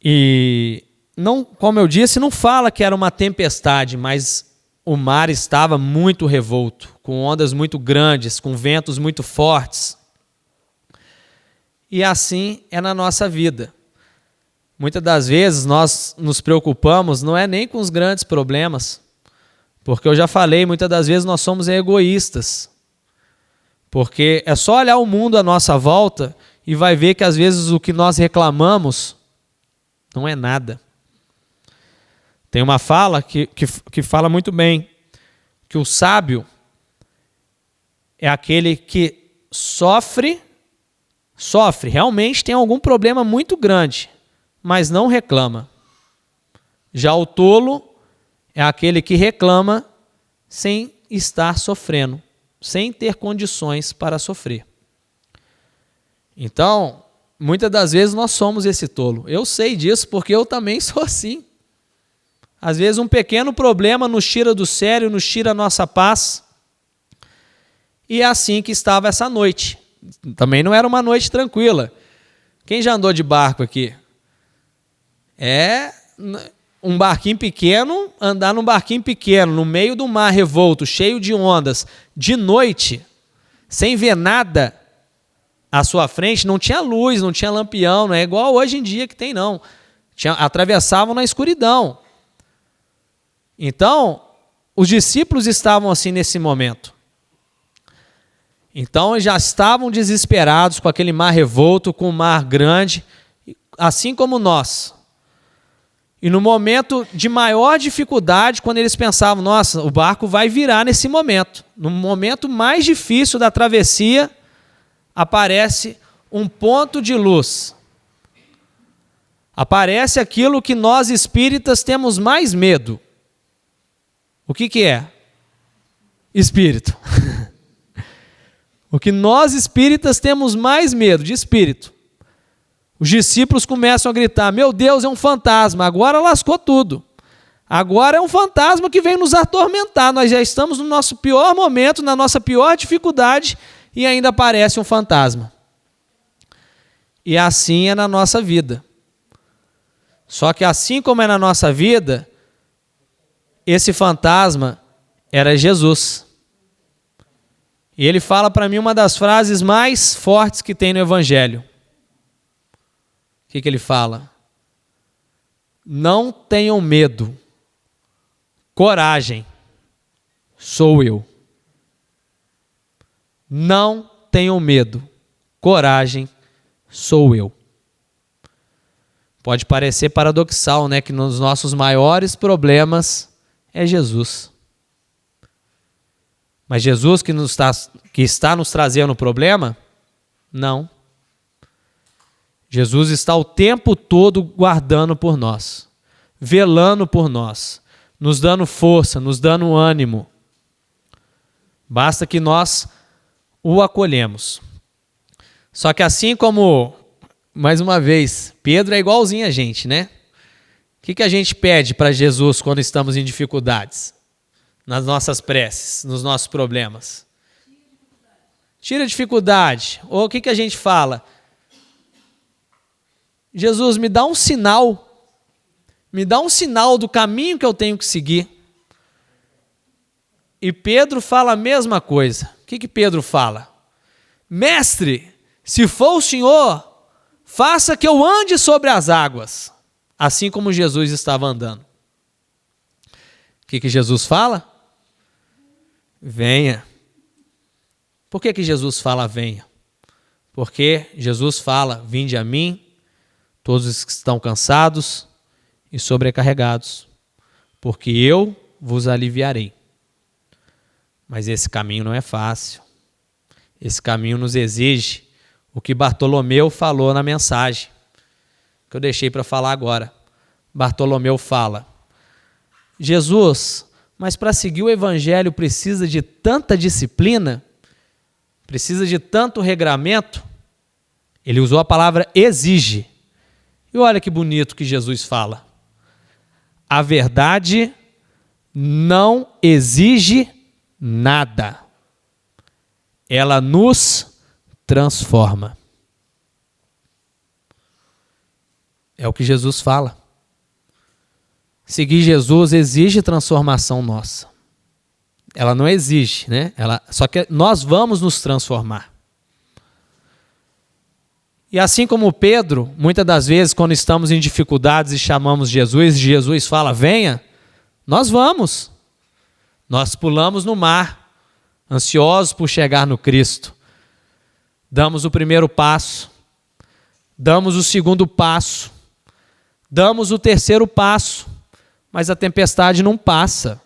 e não, como eu disse, não fala que era uma tempestade, mas o mar estava muito revolto, com ondas muito grandes, com ventos muito fortes. E assim é na nossa vida. Muitas das vezes nós nos preocupamos, não é nem com os grandes problemas, porque eu já falei, muitas das vezes nós somos egoístas. Porque é só olhar o mundo à nossa volta e vai ver que às vezes o que nós reclamamos não é nada. Tem uma fala que fala muito bem, que o sábio é aquele que sofre, realmente tem algum problema muito grande, mas não reclama. Já o tolo é aquele que reclama sem estar sofrendo, sem ter condições para sofrer. Então, muitas das vezes nós somos esse tolo. Eu sei disso porque eu também sou assim. Às vezes um pequeno problema nos tira do sério, nos tira a nossa paz. E é assim que estava essa noite. Também não era uma noite tranquila. Quem já andou de barco aqui? É um barquinho pequeno, andar num barquinho pequeno, no meio do mar revolto, cheio de ondas, de noite, sem ver nada à sua frente, não tinha luz, não tinha lampião, não é igual hoje em dia que tem, não. Atravessavam na escuridão. Então, os discípulos estavam assim nesse momento. Então, já estavam desesperados com aquele mar revolto, com o mar grande, assim como nós. E no momento de maior dificuldade, quando eles pensavam, nossa, o barco vai virar nesse momento. No momento mais difícil da travessia, aparece um ponto de luz. Aparece aquilo que nós espíritas temos mais medo. O que é? Espírito. O que nós espíritas temos mais medo de espírito. Os discípulos começam a gritar, meu Deus, é um fantasma, agora lascou tudo. Agora é um fantasma que vem nos atormentar, nós já estamos no nosso pior momento, na nossa pior dificuldade, e ainda aparece um fantasma. E assim é na nossa vida. Só que assim como é na nossa vida, esse fantasma era Jesus. E ele fala para mim uma das frases mais fortes que tem no Evangelho. O que ele fala? Não tenham medo, coragem, sou eu. Não tenham medo, coragem, sou eu. Pode parecer paradoxal, né, que nos nossos maiores problemas é Jesus. Mas Jesus que está nos trazendo o problema? Não. Jesus está o tempo todo guardando por nós, velando por nós, nos dando força, nos dando ânimo. Basta que nós o acolhemos. Só que assim como, mais uma vez, Pedro é igualzinho a gente, né? O que a gente pede para Jesus quando estamos em dificuldades? Nas nossas preces, nos nossos problemas. Tira a dificuldade. Ou o que a gente fala? Jesus, me dá um sinal. Me dá um sinal do caminho que eu tenho que seguir. E Pedro fala a mesma coisa. O que Pedro fala? Mestre, se for o Senhor, faça que eu ande sobre as águas. Assim como Jesus estava andando. O que Jesus fala? Venha. Por que Jesus fala venha? Porque Jesus fala, vinde a mim, todos os que estão cansados e sobrecarregados, porque eu vos aliviarei. Mas esse caminho não é fácil. Esse caminho nos exige o que Bartolomeu falou na mensagem, que eu deixei para falar agora. Bartolomeu fala, Jesus, mas para seguir o evangelho precisa de tanta disciplina, precisa de tanto regramento. Ele usou a palavra exige. E olha que bonito que Jesus fala. A verdade não exige nada. Ela nos transforma. É o que Jesus fala. Seguir Jesus exige transformação nossa. Ela não exige, né? Só que nós vamos nos transformar. E assim como Pedro, muitas das vezes, quando estamos em dificuldades e chamamos Jesus, Jesus fala, venha, nós vamos. Nós pulamos no mar, ansiosos por chegar no Cristo. Damos o primeiro passo, damos o segundo passo, damos o terceiro passo, mas a tempestade não passa.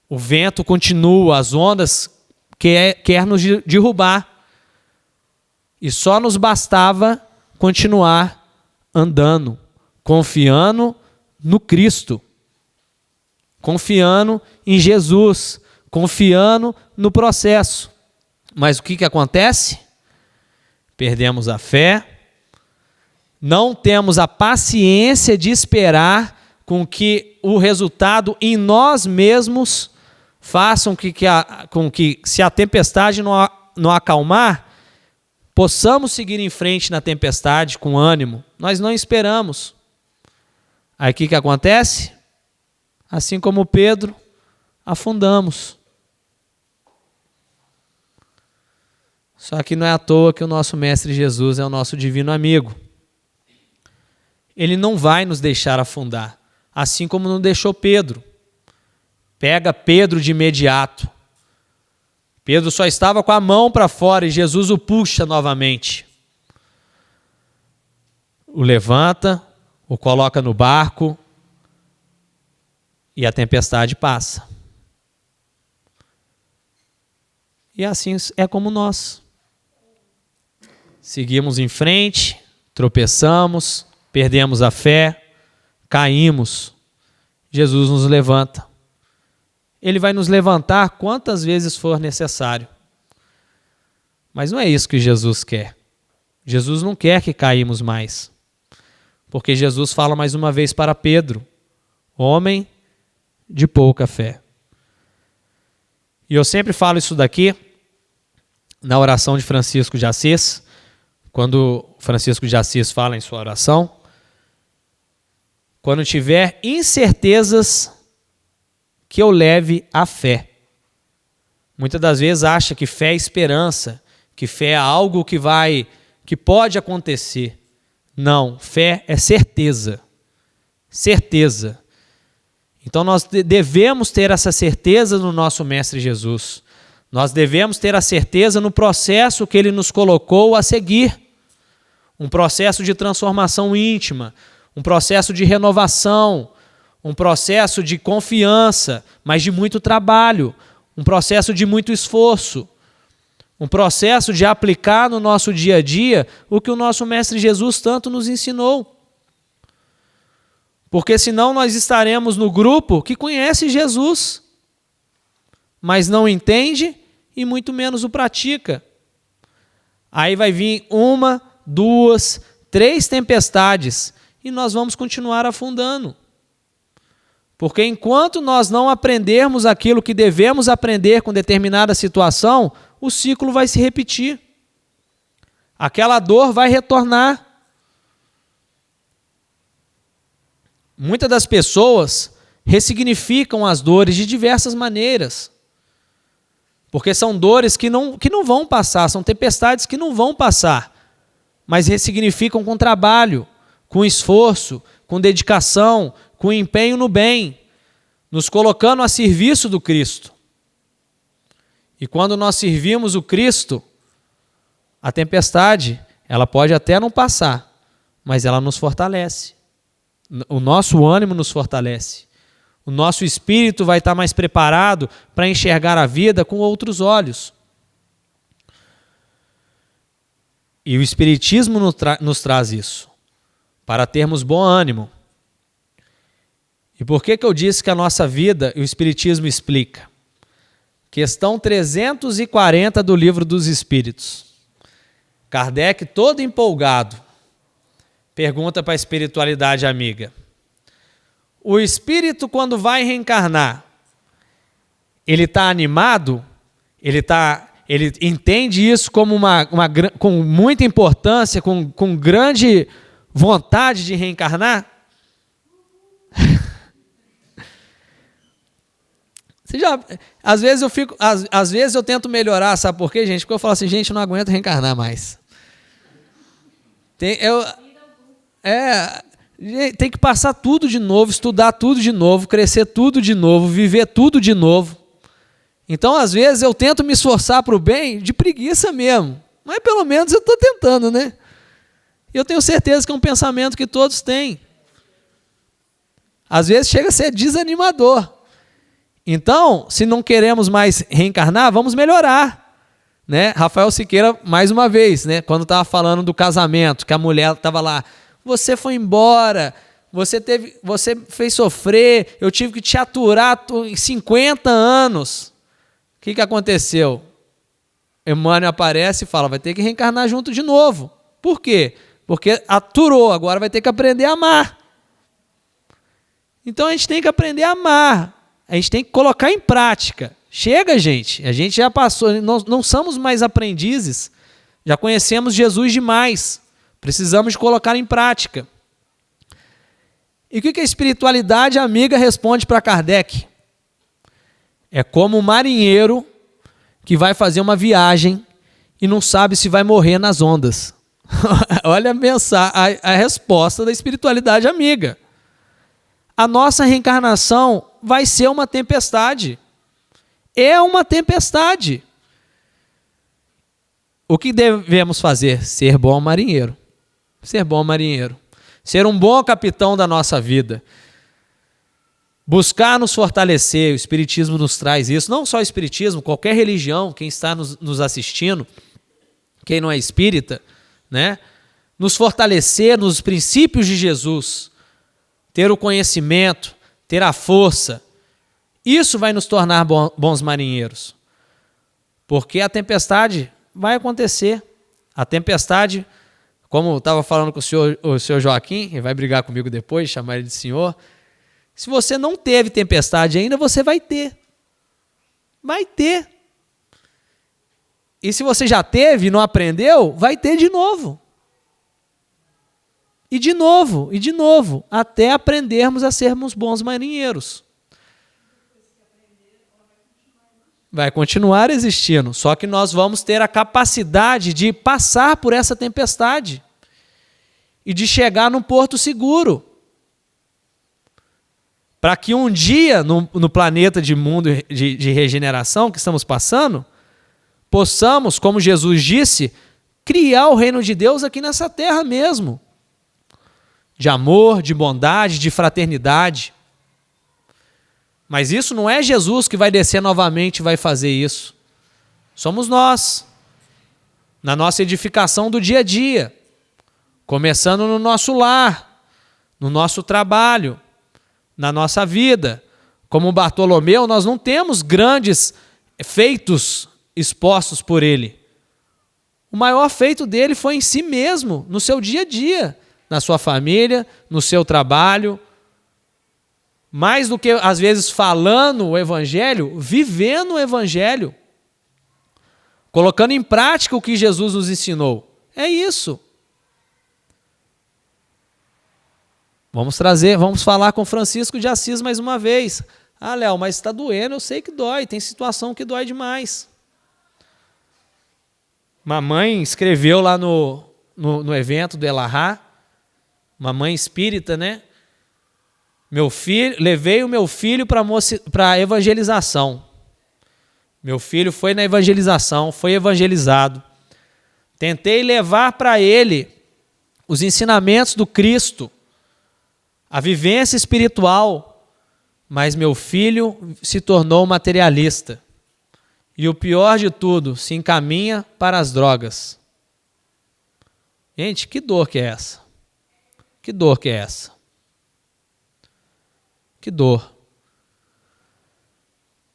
O vento continua, as ondas quer nos derrubar. E só nos bastava continuar andando, confiando no Cristo, confiando em Jesus, confiando no processo. Mas o que acontece? Perdemos a fé, não temos a paciência de esperar com que o resultado em nós mesmos façam com que se a tempestade não acalmar, possamos seguir em frente na tempestade com ânimo. Nós não esperamos. Aí o que acontece? Assim como Pedro, afundamos. Só que não é à toa que o nosso Mestre Jesus é o nosso divino amigo. Ele não vai nos deixar afundar, assim como não deixou Pedro. Pega Pedro de imediato. Pedro só estava com a mão para fora e Jesus o puxa novamente. O levanta, o coloca no barco e a tempestade passa. E assim é como nós. Seguimos em frente, tropeçamos, perdemos a fé, caímos. Jesus nos levanta. Ele vai nos levantar quantas vezes for necessário. Mas não é isso que Jesus quer. Jesus não quer que caímos mais. Porque Jesus fala mais uma vez para Pedro, homem de pouca fé. E eu sempre falo isso daqui na oração de Francisco de Assis, quando Francisco de Assis fala em sua oração, quando tiver incertezas que eu leve a fé. Muitas das vezes acha que fé é esperança, que fé é algo que pode acontecer. Não, fé é certeza. Certeza. Então nós devemos ter essa certeza no nosso Mestre Jesus. Nós devemos ter a certeza no processo que Ele nos colocou a seguir. Um processo de transformação íntima, um processo de renovação, um processo de confiança, mas de muito trabalho, um processo de muito esforço, um processo de aplicar no nosso dia a dia o que o nosso Mestre Jesus tanto nos ensinou. Porque senão nós estaremos no grupo que conhece Jesus, mas não entende e muito menos o pratica. Aí vai vir 1, 2, 3 tempestades e nós vamos continuar afundando. Porque enquanto nós não aprendermos aquilo que devemos aprender com determinada situação, o ciclo vai se repetir. Aquela dor vai retornar. Muitas das pessoas ressignificam as dores de diversas maneiras. Porque são dores que não vão passar, são tempestades que não vão passar. Mas ressignificam com trabalho, com esforço, com dedicação, com empenho no bem, nos colocando a serviço do Cristo. E quando nós servimos o Cristo, a tempestade, ela pode até não passar, mas ela nos fortalece. O nosso ânimo nos fortalece. O nosso espírito vai estar mais preparado para enxergar a vida com outros olhos. E o Espiritismo nos traz isso, para termos bom ânimo. E por que eu disse que a nossa vida, o Espiritismo explica? Questão 340 do Livro dos Espíritos. Kardec, todo empolgado, pergunta para a espiritualidade amiga. O espírito, quando vai reencarnar, ele está animado? Ele entende isso como com muita importância, com grande vontade de reencarnar? Às vezes eu tento melhorar, sabe por quê, gente? Porque eu falo assim, gente, eu não aguento reencarnar mais. Tem que passar tudo de novo, estudar tudo de novo, crescer tudo de novo, viver tudo de novo. Então, às vezes, eu tento me esforçar para o bem de preguiça mesmo. Mas pelo menos eu estou tentando, né? E eu tenho certeza que é um pensamento que todos têm. Às vezes chega a ser desanimador. Então, se não queremos mais reencarnar, vamos melhorar. Né? Rafael Siqueira, mais uma vez, né? Quando estava falando do casamento, que a mulher estava lá, você foi embora, você fez sofrer, eu tive que te aturar em 50 anos. O que aconteceu? Emmanuel aparece e fala, vai ter que reencarnar junto de novo. Por quê? Porque aturou, agora vai ter que aprender a amar. Então a gente tem que aprender a amar, a gente tem que colocar em prática. Chega, gente, a gente já passou, não somos mais aprendizes, já conhecemos Jesus demais, precisamos de colocar em prática. E o que a espiritualidade amiga responde para Kardec? É como um marinheiro que vai fazer uma viagem e não sabe se vai morrer nas ondas. Olha a resposta da espiritualidade amiga. A nossa reencarnação vai ser uma tempestade. É uma tempestade. O que devemos fazer? Ser bom marinheiro. Ser bom marinheiro. Ser um bom capitão da nossa vida. Buscar nos fortalecer. O Espiritismo nos traz isso. Não só o Espiritismo, qualquer religião, quem está nos assistindo, quem não é espírita, né? Nos fortalecer nos princípios de Jesus, ter o conhecimento, ter a força, isso vai nos tornar bons marinheiros, porque a tempestade vai acontecer. A tempestade, como eu estava falando com o senhor Joaquim, ele vai brigar comigo depois, chamar ele de senhor, se você não teve tempestade ainda, você vai ter. Vai ter. E se você já teve e não aprendeu, vai ter de novo. E de novo, e de novo, até aprendermos a sermos bons marinheiros. Vai continuar existindo, só que nós vamos ter a capacidade de passar por essa tempestade e de chegar num porto seguro. Para que um dia, no planeta de mundo de regeneração que estamos passando, possamos, como Jesus disse, criar o reino de Deus aqui nessa terra mesmo. De amor, de bondade, de fraternidade. Mas isso não é Jesus que vai descer novamente e vai fazer isso. Somos nós. Na nossa edificação do dia a dia. Começando no nosso lar, no nosso trabalho, na nossa vida. Como Bartolomeu, nós não temos grandes feitos expostos por ele. O maior feito dele foi em si mesmo, no seu dia a dia, na sua família, no seu trabalho. Mais do que, às vezes, falando o Evangelho, vivendo o Evangelho. Colocando em prática o que Jesus nos ensinou. É isso. Vamos falar com Francisco de Assis mais uma vez. Ah, Léo, mas está doendo, eu sei que dói, tem situação que dói demais. Mamãe escreveu lá no evento do Elahá, mamãe espírita, né? Levei o meu filho para a evangelização. Meu filho foi na evangelização, foi evangelizado. Tentei levar para ele os ensinamentos do Cristo, a vivência espiritual, mas meu filho se tornou materialista. E o pior de tudo, se encaminha para as drogas. Gente, que dor que é essa? Que dor que é essa? Que dor.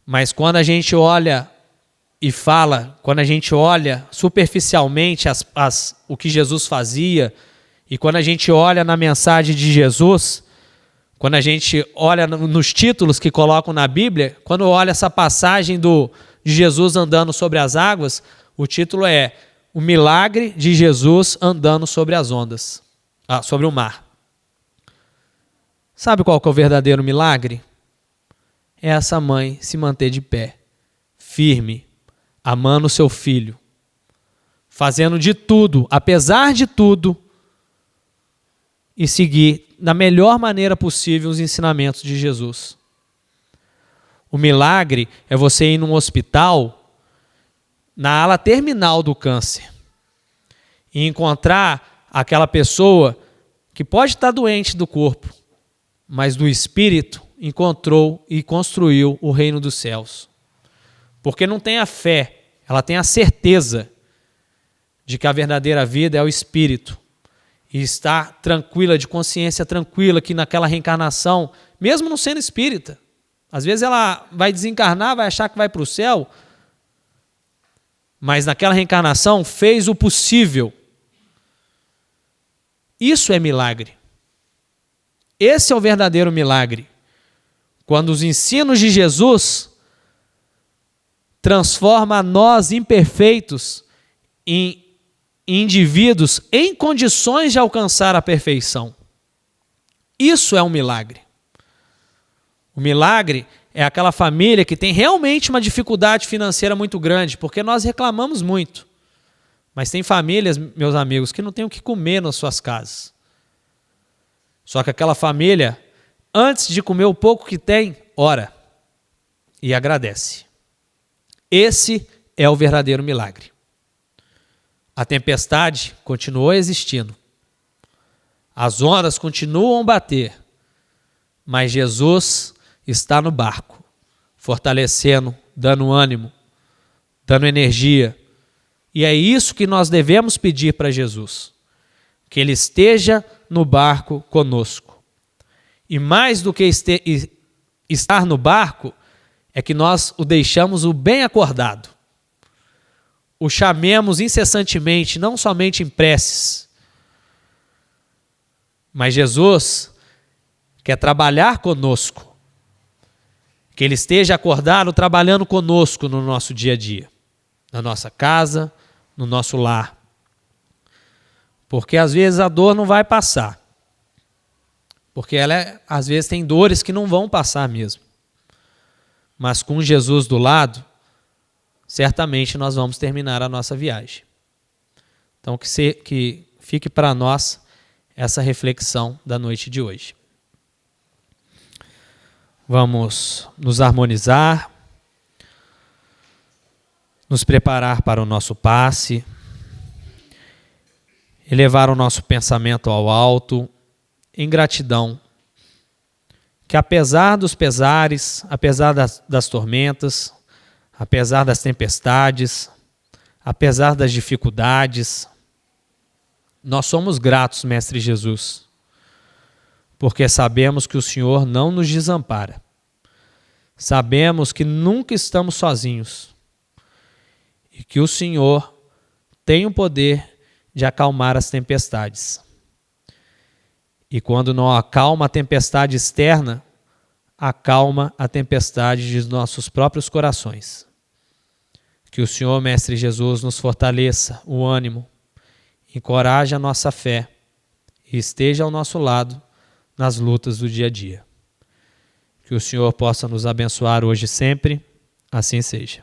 Mas quando a gente olha e fala, quando a gente olha superficialmente o que Jesus fazia, e quando a gente olha na mensagem de Jesus, quando a gente olha nos títulos que colocam na Bíblia, quando olha essa passagem de Jesus andando sobre as águas, o título é O Milagre de Jesus andando sobre as ondas, sobre o mar. Sabe qual que é o verdadeiro milagre? É essa mãe se manter de pé, firme, amando seu filho, fazendo de tudo, apesar de tudo, e seguir da melhor maneira possível os ensinamentos de Jesus. O milagre é você ir num hospital, na ala terminal do câncer, e encontrar aquela pessoa que pode estar doente do corpo, mas do espírito encontrou e construiu o reino dos céus. Porque não tem a fé, ela tem a certeza de que a verdadeira vida é o espírito. E está tranquila, de consciência tranquila, que naquela reencarnação, mesmo não sendo espírita, às vezes ela vai desencarnar, vai achar que vai para o céu, mas naquela reencarnação fez o possível. Isso é milagre. Esse é o verdadeiro milagre. Quando os ensinos de Jesus transformam nós imperfeitos em indivíduos em condições de alcançar a perfeição. Isso é um milagre. O milagre é aquela família que tem realmente uma dificuldade financeira muito grande, porque nós reclamamos muito. Mas tem famílias, meus amigos, que não têm o que comer nas suas casas. Só que aquela família, antes de comer o pouco que tem, ora e agradece. Esse é o verdadeiro milagre. A tempestade continuou existindo. As ondas continuam a bater. Mas Jesus está no barco, fortalecendo, dando ânimo, dando energia. E é isso que nós devemos pedir para Jesus. Que Ele esteja no barco conosco. E mais do que estar no barco, é que nós o deixamos o bem acordado. O chamemos incessantemente, não somente em preces. Mas Jesus quer trabalhar conosco. Que Ele esteja acordado, trabalhando conosco no nosso dia a dia. Na nossa casa, no nosso lar. Porque às vezes a dor não vai passar. Porque às vezes tem dores que não vão passar mesmo. Mas com Jesus do lado, certamente nós vamos terminar a nossa viagem. Então que fique para nós essa reflexão da noite de hoje. Vamos nos harmonizar, nos preparar para o nosso passe, elevar o nosso pensamento ao alto, em gratidão, que apesar dos pesares, apesar das tormentas, apesar das tempestades, apesar das dificuldades, nós somos gratos, Mestre Jesus, porque sabemos que o Senhor não nos desampara. Sabemos que nunca estamos sozinhos e que o Senhor tem o poder de acalmar as tempestades. E quando não acalma a tempestade externa, acalma a tempestade de nossos próprios corações. Que o Senhor, Mestre Jesus, nos fortaleça o ânimo, encoraje a nossa fé e esteja ao nosso lado nas lutas do dia a dia. Que o Senhor possa nos abençoar hoje e sempre, assim seja.